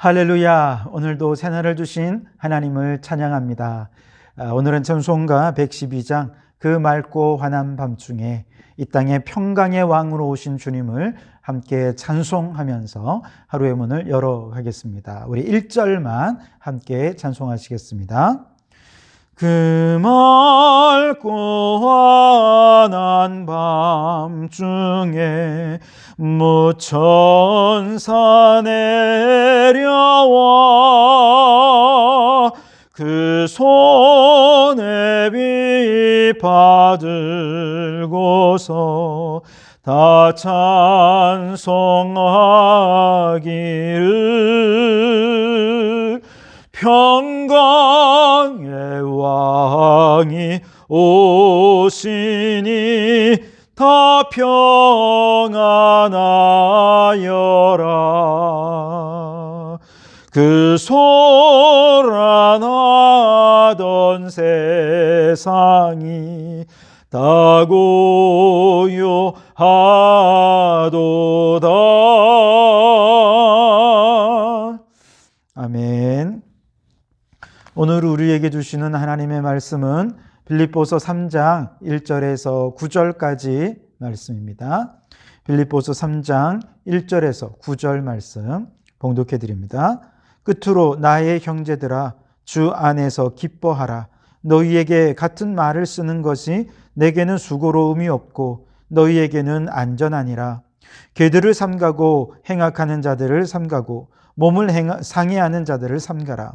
할렐루야. 오늘도 새날을 주신 하나님을 찬양합니다. 오늘은 찬송가 112장 그 맑고 환한 밤중에 이 땅에 평강의 왕으로 오신 주님을 함께 찬송하면서 하루의 문을 열어가겠습니다. 우리 1절만 함께 찬송하시겠습니다. 그 맑고 환한 밤중에 무천사 내려와 그 손에 빛 받들고서 다 찬송하기를 평강의 왕이 오시니 다 평안하여라. 그 소란하던 세상이 다 고요하도다. 아멘. 오늘 우리에게 주시는 하나님의 말씀은 빌립보서 3장 1절에서 9절까지 말씀입니다. 빌립보서 3장 1절에서 9절 말씀 봉독해 드립니다. 끝으로 나의 형제들아 주 안에서 기뻐하라. 너희에게 같은 말을 쓰는 것이 내게는 수고로움이 없고 너희에게는 안전하니라. 개들을 삼가고 행악하는 자들을 삼가고 몸을 상해하는 자들을 삼가라.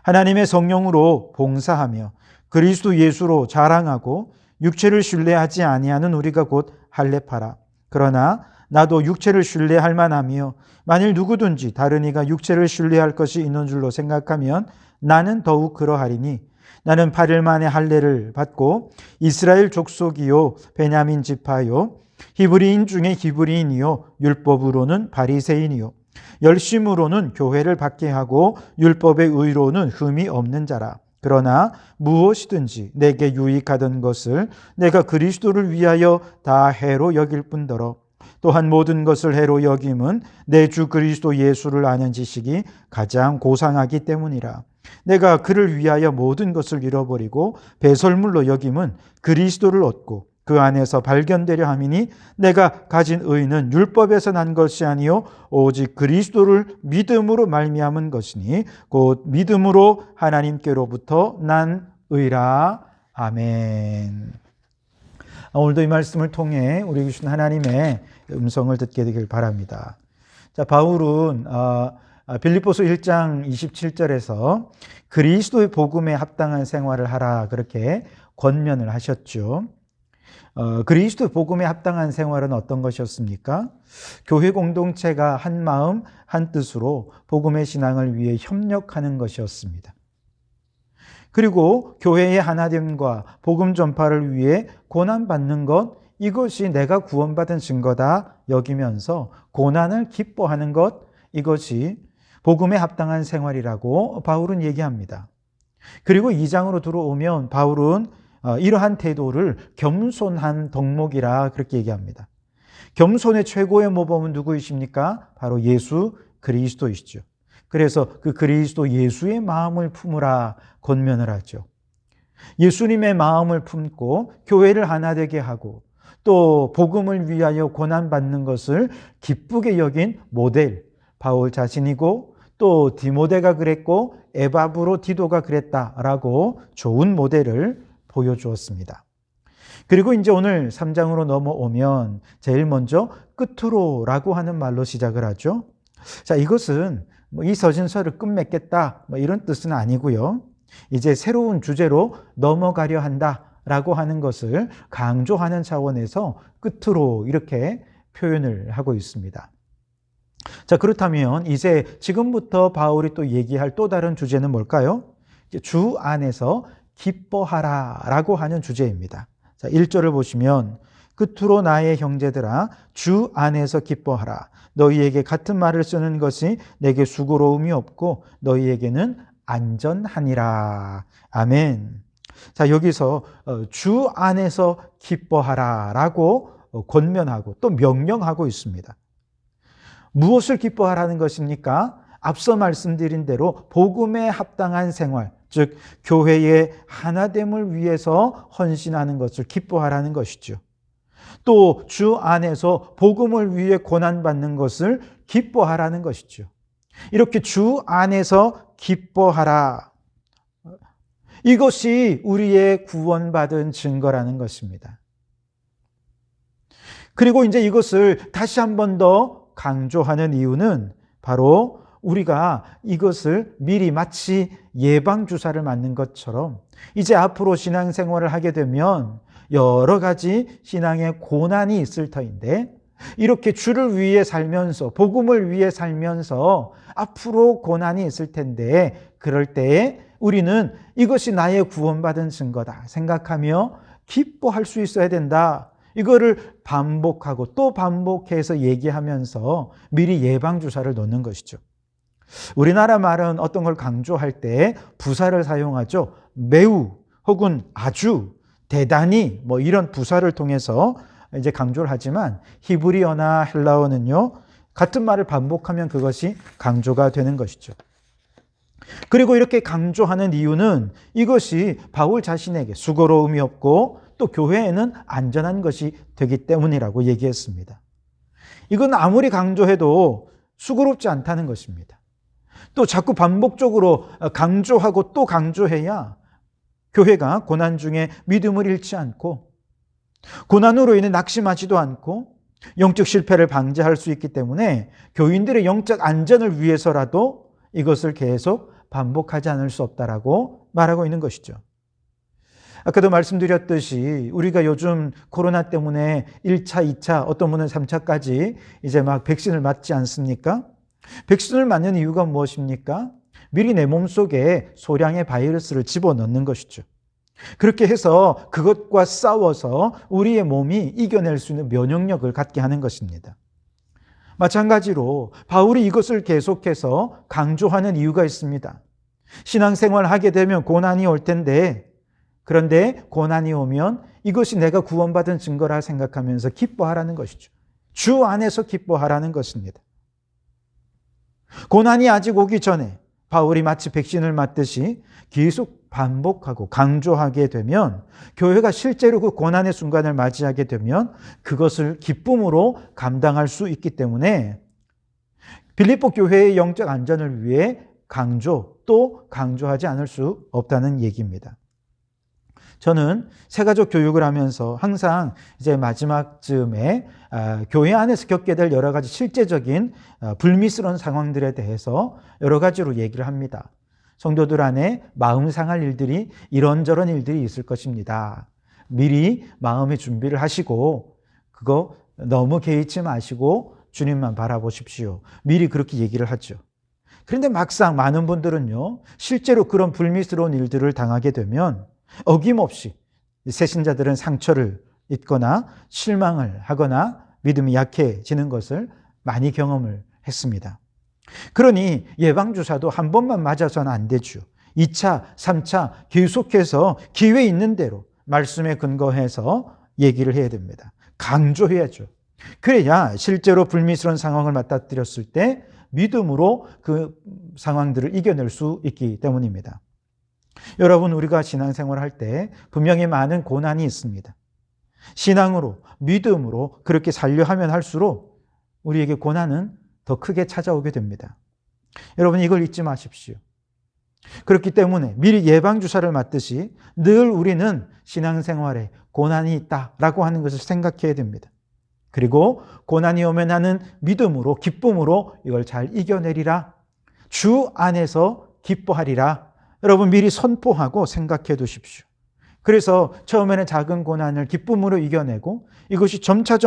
하나님의 성령으로 봉사하며 그리스도 예수로 자랑하고 육체를 신뢰하지 아니하는 우리가 곧 할례파라. 그러나 나도 육체를 신뢰할 만하며 만일 누구든지 다른 이가 육체를 신뢰할 것이 있는 줄로 생각하면 나는 더욱 그러하리니 나는 8일 만에 할례를 받고 이스라엘 족속이요 베냐민 지파요 히브리인 중에 히브리인이요 율법으로는 바리새인이요 열심으로는 교회를 받게 하고 율법의 의로는 흠이 없는 자라. 그러나 무엇이든지 내게 유익하던 것을 내가 그리스도를 위하여 다 해로 여길 뿐더러 또한 모든 것을 해로 여김은 내 주 그리스도 예수를 아는 지식이 가장 고상하기 때문이라. 내가 그를 위하여 모든 것을 잃어버리고 배설물로 여김은 그리스도를 얻고 그 안에서 발견되려 함이니 내가 가진 의는 율법에서 난 것이 아니요 오직 그리스도를 믿음으로 말미암은 것이니 곧 믿음으로 하나님께로부터 난 의라. 아멘. 오늘도 이 말씀을 통해 우리 주신 하나님의 음성을 듣게 되길 바랍니다. 자, 바울은 빌립보서 1장 27절에서 그리스도의 복음에 합당한 생활을 하라 그렇게 권면을 하셨죠. 그리스도 복음에 합당한 생활은 어떤 것이었습니까? 교회 공동체가 한 마음 한 뜻으로 복음의 신앙을 위해 협력하는 것이었습니다. 그리고 교회의 하나됨과 복음 전파를 위해 고난받는 것, 이것이 내가 구원받은 증거다 여기면서 고난을 기뻐하는 것, 이것이 복음에 합당한 생활이라고 바울은 얘기합니다. 그리고 2장으로 들어오면 바울은 이러한 태도를 겸손한 덕목이라 그렇게 얘기합니다. 겸손의 최고의 모범은 누구이십니까? 바로 예수 그리스도이시죠. 그래서 그 그리스도 예수의 마음을 품으라 권면을 하죠. 예수님의 마음을 품고 교회를 하나 되게 하고 또 복음을 위하여 고난받는 것을 기쁘게 여긴 모델 바울 자신이고 또 디모데가 그랬고 에바브로 디도가 그랬다라고 좋은 모델을 보여주었습니다. 그리고 이제 오늘 3장으로 넘어오면 제일 먼저 끝으로라고 하는 말로 시작을 하죠. 자, 이것은 이 서신서를 끝맺겠다 이런 뜻은 아니고요. 이제 새로운 주제로 넘어가려 한다라고 하는 것을 강조하는 차원에서 끝으로 이렇게 표현을 하고 있습니다. 자, 그렇다면 이제 지금부터 바울이 또 얘기할 또 다른 주제는 뭘까요? 이제 주 안에서 기뻐하라 라고 하는 주제입니다. 자, 1절을 보시면 끝으로 나의 형제들아 주 안에서 기뻐하라. 너희에게 같은 말을 쓰는 것이 내게 수고로움이 없고 너희에게는 안전하니라. 아멘. 자, 여기서 주 안에서 기뻐하라 라고 권면하고 또 명령하고 있습니다. 무엇을 기뻐하라는 것입니까? 앞서 말씀드린 대로 복음에 합당한 생활, 즉 교회의 하나됨을 위해서 헌신하는 것을 기뻐하라는 것이죠. 또 주 안에서 복음을 위해 고난받는 것을 기뻐하라는 것이죠. 이렇게 주 안에서 기뻐하라. 이것이 우리의 구원받은 증거라는 것입니다. 그리고 이제 이것을 다시 한 번 더 강조하는 이유는 바로 우리가 이것을 미리 마치 예방주사를 맞는 것처럼 이제 앞으로 신앙생활을 하게 되면 여러 가지 신앙의 고난이 있을 터인데 이렇게 주를 위해 살면서 복음을 위해 살면서 앞으로 고난이 있을 텐데 그럴 때에 우리는 이것이 나의 구원받은 증거다 생각하며 기뻐할 수 있어야 된다. 이거를 반복하고 또 반복해서 얘기하면서 미리 예방주사를 놓는 것이죠. 우리나라 말은 어떤 걸 강조할 때 부사를 사용하죠. 매우 혹은 아주 대단히 뭐 이런 부사를 통해서 이제 강조를 하지만 히브리어나 헬라어는요. 같은 말을 반복하면 그것이 강조가 되는 것이죠. 그리고 이렇게 강조하는 이유는 이것이 바울 자신에게 수고로움이 없고 또 교회에는 안전한 것이 되기 때문이라고 얘기했습니다. 이건 아무리 강조해도 수고롭지 않다는 것입니다. 또 자꾸 반복적으로 강조하고 또 강조해야 교회가 고난 중에 믿음을 잃지 않고 고난으로 인해 낙심하지도 않고 영적 실패를 방지할 수 있기 때문에 교인들의 영적 안전을 위해서라도 이것을 계속 반복하지 않을 수 없다라고 말하고 있는 것이죠. 아까도 말씀드렸듯이 우리가 요즘 코로나 때문에 1차, 2차, 어떤 분은 3차까지 이제 막 백신을 맞지 않습니까? 백신을 맞는 이유가 무엇입니까? 미리 내 몸속에 소량의 바이러스를 집어넣는 것이죠. 그렇게 해서 그것과 싸워서 우리의 몸이 이겨낼 수 있는 면역력을 갖게 하는 것입니다. 마찬가지로 바울이 이것을 계속해서 강조하는 이유가 있습니다. 신앙생활을 하게 되면 고난이 올 텐데 그런데 고난이 오면 이것이 내가 구원받은 증거라 생각하면서 기뻐하라는 것이죠. 주 안에서 기뻐하라는 것입니다. 고난이 아직 오기 전에 바울이 마치 백신을 맞듯이 계속 반복하고 강조하게 되면 교회가 실제로 그 고난의 순간을 맞이하게 되면 그것을 기쁨으로 감당할 수 있기 때문에 빌립보 교회의 영적 안전을 위해 또 강조하지 않을 수 없다는 얘기입니다. 저는 새가족 교육을 하면서 항상 이제 마지막 즈음에 교회 안에서 겪게 될 여러 가지 실제적인 불미스러운 상황들에 대해서 여러 가지로 얘기를 합니다. 성도들 안에 마음 상할 일들이 이런저런 일들이 있을 것입니다. 미리 마음의 준비를 하시고 그거 너무 개의치 마시고 주님만 바라보십시오. 미리 그렇게 얘기를 하죠. 그런데 막상 많은 분들은요, 실제로 그런 불미스러운 일들을 당하게 되면 어김없이 새신자들은 상처를 입거나 실망을 하거나 믿음이 약해지는 것을 많이 경험을 했습니다. 그러니 예방주사도 한 번만 맞아서는 안 되죠. 2차, 3차 계속해서 기회 있는 대로 말씀에 근거해서 얘기를 해야 됩니다. 강조해야죠. 그래야 실제로 불미스러운 상황을 맞닥뜨렸을 때 믿음으로 그 상황들을 이겨낼 수 있기 때문입니다. 여러분, 우리가 신앙생활을 할 때 분명히 많은 고난이 있습니다. 신앙으로, 믿음으로 그렇게 살려 하면 할수록 우리에게 고난은 더 크게 찾아오게 됩니다. 여러분, 이걸 잊지 마십시오. 그렇기 때문에 미리 예방주사를 맞듯이 늘 우리는 신앙생활에 고난이 있다라고 하는 것을 생각해야 됩니다. 그리고 고난이 오면 하는 믿음으로, 기쁨으로 이걸 잘 이겨내리라. 주 안에서 기뻐하리라. 여러분, 미리 선포하고 생각해 두십시오. 그래서 처음에는 작은 고난을 기쁨으로 이겨내고 이것이 점차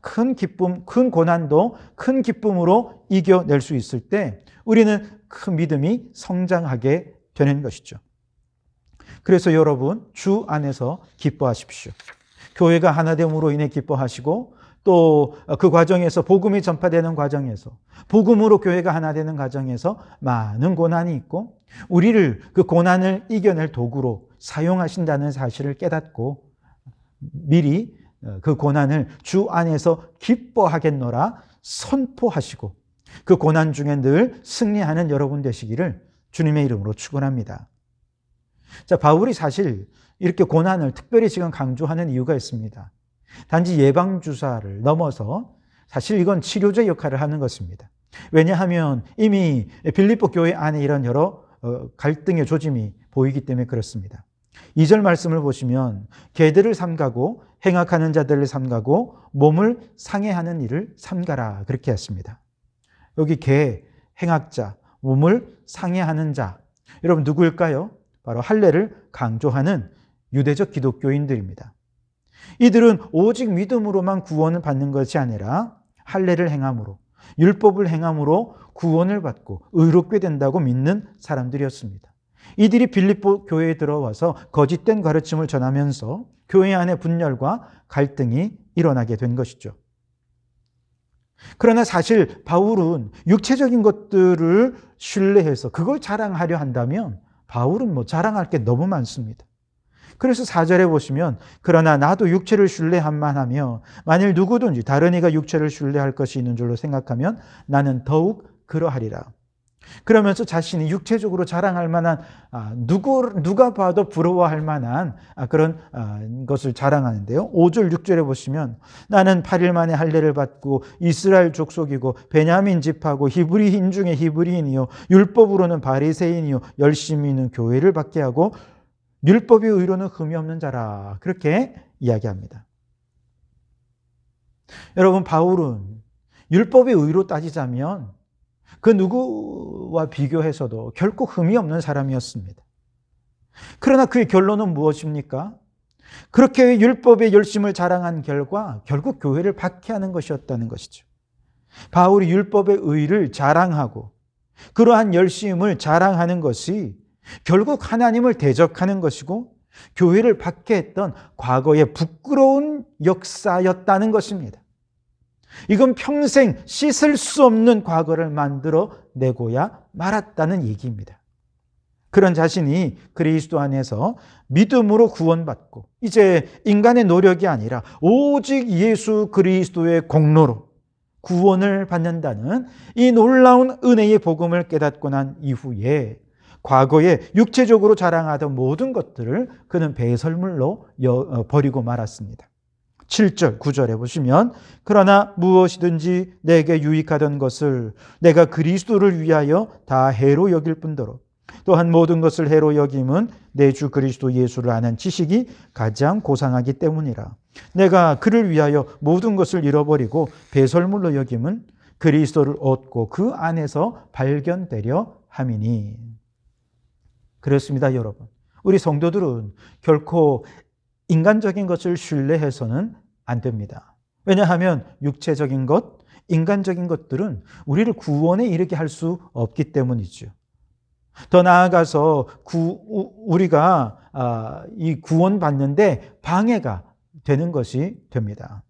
큰 기쁨, 큰 고난도 큰 기쁨으로 이겨낼 수 있을 때 우리는 큰 믿음이 성장하게 되는 것이죠. 그래서 여러분, 주 안에서 기뻐하십시오. 교회가 하나됨으로 인해 기뻐하시고 또 그 과정에서 복음이 전파되는 과정에서 복음으로 교회가 하나 되는 과정에서 많은 고난이 있고 우리를 그 고난을 이겨낼 도구로 사용하신다는 사실을 깨닫고 미리 그 고난을 주 안에서 기뻐하겠노라 선포하시고 그 고난 중에 늘 승리하는 여러분 되시기를 주님의 이름으로 축원합니다. 자, 바울이 사실 이렇게 고난을 특별히 지금 강조하는 이유가 있습니다. 단지 예방주사를 넘어서 사실 이건 치료제 역할을 하는 것입니다. 왜냐하면 이미 빌립보 교회 안에 이런 여러 갈등의 조짐이 보이기 때문에 그렇습니다. 2절 말씀을 보시면 개들을 삼가고 행악하는 자들을 삼가고 몸을 상해하는 일을 삼가라 그렇게 했습니다. 여기 개, 행악자, 몸을 상해하는 자, 여러분 누구일까요? 바로 할례를 강조하는 유대적 기독교인들입니다. 이들은 오직 믿음으로만 구원을 받는 것이 아니라 할례를 행함으로, 율법을 행함으로 구원을 받고 의롭게 된다고 믿는 사람들이었습니다. 이들이 빌립보 교회에 들어와서 거짓된 가르침을 전하면서 교회 안에 분열과 갈등이 일어나게 된 것이죠. 그러나 사실 바울은 육체적인 것들을 신뢰해서 그걸 자랑하려 한다면 바울은 자랑할 게 너무 많습니다. 그래서 4절에 보시면 그러나 나도 육체를 신뢰함만 하며 만일 누구든지 다른 이가 육체를 신뢰할 것이 있는 줄로 생각하면 나는 더욱 그러하리라. 그러면서 자신이 육체적으로 자랑할 만한 누가 봐도 부러워할 만한 그런 것을 자랑하는데요. 5절 6절에 보시면 나는 8일 만에 할례를 받고 이스라엘 족속이고 베냐민 집하고 히브리인 중에 히브리인이요 율법으로는 바리새인이요 열심히 있는 교회를 받게 하고 율법의 의로는 흠이 없는 자라 그렇게 이야기합니다. 여러분 바울은 율법의 의로 따지자면 그 누구와 비교해서도 결코 흠이 없는 사람이었습니다. 그러나 그의 결론은 무엇입니까? 그렇게 율법의 열심을 자랑한 결과 결국 교회를 박해하는 것이었다는 것이죠. 바울이 율법의 의를 자랑하고 그러한 열심을 자랑하는 것이 결국 하나님을 대적하는 것이고 교회를 박해했던 과거의 부끄러운 역사였다는 것입니다. 이건 평생 씻을 수 없는 과거를 만들어내고야 말았다는 얘기입니다. 그런 자신이 그리스도 안에서 믿음으로 구원받고 이제 인간의 노력이 아니라 오직 예수 그리스도의 공로로 구원을 받는다는 이 놀라운 은혜의 복음을 깨닫고 난 이후에 과거에 육체적으로 자랑하던 모든 것들을 그는 배설물로 버리고 말았습니다. 7절, 9절에 보시면 그러나 무엇이든지 내게 유익하던 것을 내가 그리스도를 위하여 다 해로 여길 뿐더러 또한 모든 것을 해로 여김은 내 주 그리스도 예수를 아는 지식이 가장 고상하기 때문이라. 내가 그를 위하여 모든 것을 잃어버리고 배설물로 여김은 그리스도를 얻고 그 안에서 발견되려 함이니. 그렇습니다, 여러분. 우리 성도들은 결코 인간적인 것을 신뢰해서는 안 됩니다. 왜냐하면 육체적인 것, 인간적인 것들은 우리를 구원에 이르게 할 수 없기 때문이죠. 더 나아가서 우리가 이 구원받는데 방해가 되는 것이 됩니다.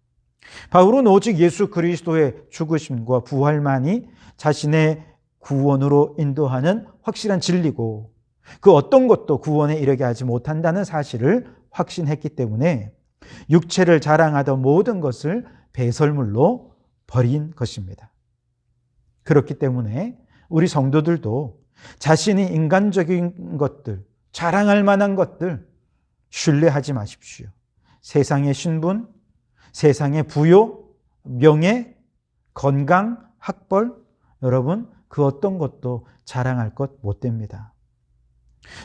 바울은 오직 예수 그리스도의 죽으심과 부활만이 자신의 구원으로 인도하는 확실한 진리고 그 어떤 것도 구원에 이르게 하지 못한다는 사실을 확신했기 때문에 육체를 자랑하던 모든 것을 배설물로 버린 것입니다. 그렇기 때문에 우리 성도들도 자신이 인간적인 것들, 자랑할 만한 것들 신뢰하지 마십시오. 세상의 신분, 세상의 부요, 명예, 건강, 학벌, 여러분 그 어떤 것도 자랑할 것 못 됩니다.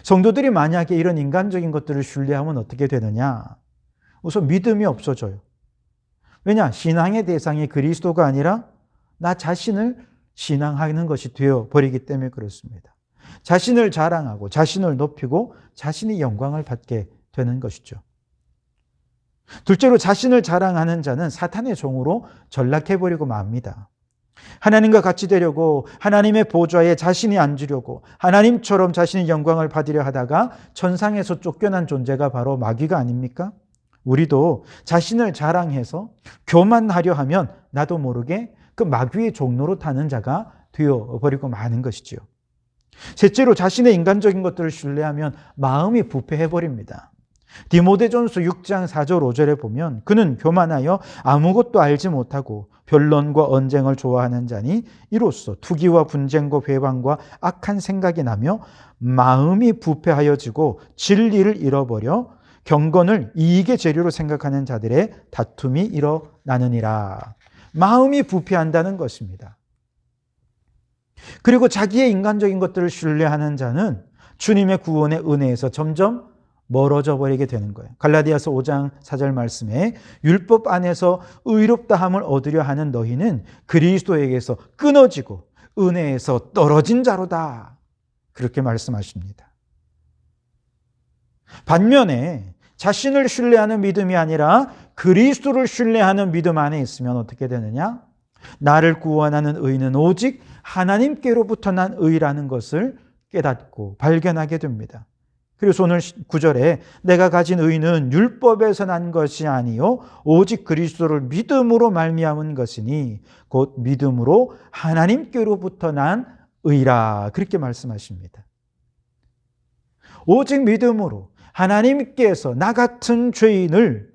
성도들이 만약에 이런 인간적인 것들을 신뢰하면 어떻게 되느냐? 우선 믿음이 없어져요. 왜냐? 신앙의 대상이 그리스도가 아니라 나 자신을 신앙하는 것이 되어버리기 때문에 그렇습니다. 자신을 자랑하고 자신을 높이고 자신이 영광을 받게 되는 것이죠. 둘째로 자신을 자랑하는 자는 사탄의 종으로 전락해버리고 맙니다. 하나님과 같이 되려고 하나님의 보좌에 자신이 앉으려고 하나님처럼 자신의 영광을 받으려 하다가 천상에서 쫓겨난 존재가 바로 마귀가 아닙니까? 우리도 자신을 자랑해서 교만하려 하면 나도 모르게 그 마귀의 종로로 타는 자가 되어버리고 마는 것이지요. 셋째로 자신의 인간적인 것들을 신뢰하면 마음이 부패해버립니다. 디모데전서 6장 4절 5절에 보면 그는 교만하여 아무것도 알지 못하고 변론과 언쟁을 좋아하는 자니 이로써 투기와 분쟁과 회방과 악한 생각이 나며 마음이 부패하여지고 진리를 잃어버려 경건을 이익의 재료로 생각하는 자들의 다툼이 일어나느니라. 마음이 부패한다는 것입니다. 그리고 자기의 인간적인 것들을 신뢰하는 자는 주님의 구원의 은혜에서 점점 멀어져 버리게 되는 거예요. 갈라디아서 5장 4절 말씀에 율법 안에서 의롭다함을 얻으려 하는 너희는 그리스도에게서 끊어지고 은혜에서 떨어진 자로다. 그렇게 말씀하십니다. 반면에 자신을 신뢰하는 믿음이 아니라 그리스도를 신뢰하는 믿음 안에 있으면 어떻게 되느냐? 나를 구원하는 의는 오직 하나님께로부터 난 의라는 것을 깨닫고 발견하게 됩니다. 그래서 오늘 9절에 내가 가진 의는 율법에서 난 것이 아니요 오직 그리스도를 믿음으로 말미암은 것이니 곧 믿음으로 하나님께로부터 난 의라. 그렇게 말씀하십니다. 오직 믿음으로 하나님께서 나 같은 죄인을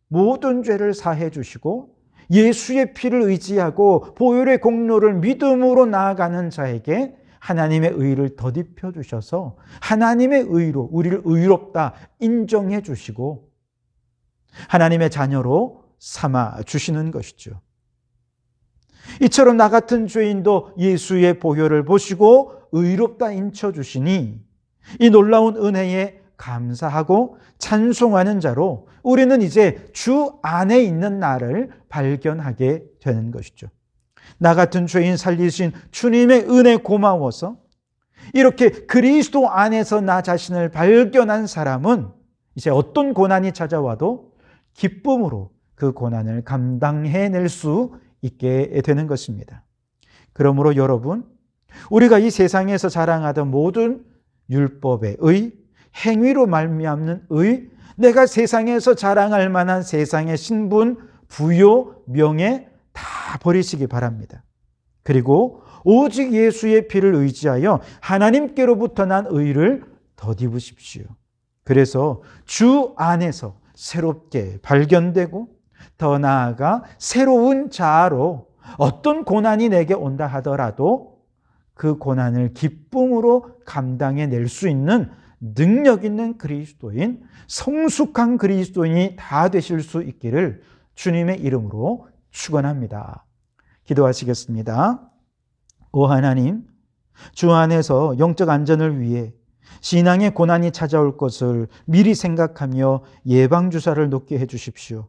모든 죄를 사해 주시고 예수의 피를 의지하고 보혈의 공로를 믿음으로 나아가는 자에게 하나님의 의를 덧입혀 주셔서 하나님의 의로 우리를 의롭다 인정해 주시고 하나님의 자녀로 삼아 주시는 것이죠. 이처럼 나 같은 죄인도 예수의 보혈을 보시고 의롭다 인쳐 주시니 이 놀라운 은혜에 감사하고 찬송하는 자로 우리는 이제 주 안에 있는 나를 발견하게 되는 것이죠. 나 같은 죄인 살리신 주님의 은혜 고마워서 이렇게 그리스도 안에서 나 자신을 발견한 사람은 이제 어떤 고난이 찾아와도 기쁨으로 그 고난을 감당해낼 수 있게 되는 것입니다. 그러므로 여러분, 우리가 이 세상에서 자랑하던 모든 율법의 의, 행위로 말미암는 의, 내가 세상에서 자랑할 만한 세상의 신분, 부요, 명예 다 버리시기 바랍니다. 그리고 오직 예수의 피를 의지하여 하나님께로부터 난 의를 덧입으십시오. 그래서 주 안에서 새롭게 발견되고 더 나아가 새로운 자아로 어떤 고난이 내게 온다 하더라도 그 고난을 기쁨으로 감당해낼 수 있는 능력 있는 그리스도인, 성숙한 그리스도인이 다 되실 수 있기를 주님의 이름으로 축원합니다. 기도하시겠습니다. 오 하나님, 주 안에서 영적 안전을 위해 신앙의 고난이 찾아올 것을 미리 생각하며 예방주사를 놓게 해주십시오.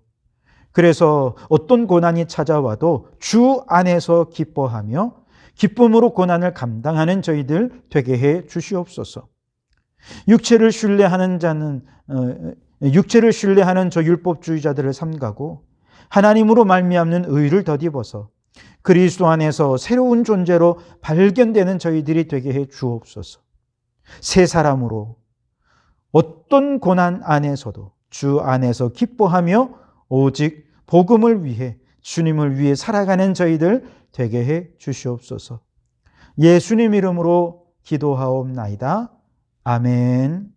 그래서 어떤 고난이 찾아와도 주 안에서 기뻐하며 기쁨으로 고난을 감당하는 저희들 되게 해 주시옵소서. 육체를 신뢰하는 저 율법주의자들을 삼가고 하나님으로 말미암는 의를 덧입어서 그리스도 안에서 새로운 존재로 발견되는 저희들이 되게 해 주옵소서. 새 사람으로 어떤 고난 안에서도 주 안에서 기뻐하며 오직 복음을 위해 주님을 위해 살아가는 저희들 되게 해 주시옵소서. 예수님 이름으로 기도하옵나이다. 아멘.